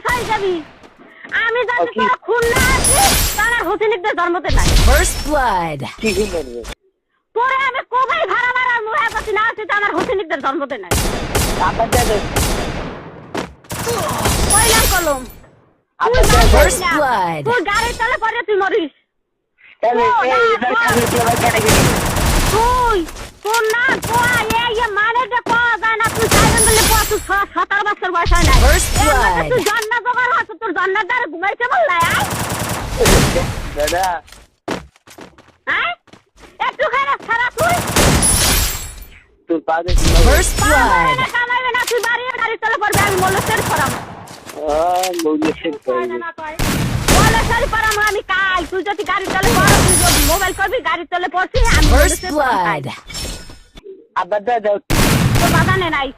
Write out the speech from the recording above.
হয়ে যাবি আমি জানি তোর খুন না আছে তারা হোসেনিকদের জন্মতে নাই First blood. কি করবে তোরে আমি কবে ভাড়া ভাড়া মুহে পাচ্ছি না আছে আমার হোসেনিকদের জন্মতে নাই আবার দাদা কইলাম কলম First blood. তুই গাড়ি চলে পড়ে তুই মরিস তাহলে এই আমি কি আবার কেন গেলি তুই তোর না কোয়া এই মানে যে কোয়া যায় না তুই সাইলেন বলে কোয়া তুই 17 বছর বয়স হয় না First blood. তুই জান্নাত জোগাড় হচ্ছে তোর জান্নাত দ্বারা ঘুমাইতে বললাই দাদা হ্যাঁ একটু খারাপ খারাপ তুই তুই পাবে First blood. কামাইবে না তুই বাড়ি গাড়ি চলে পড়বে আমি মোলেসের করাম বলেছেন মোলেসের করাম আমি কাল তুই যদি গাড়ি চলে পড় তুই যদি মোবাইল করবি গাড়ি চলে পড়ছি আমি First blood. আবার দাদা তো বাধা নেই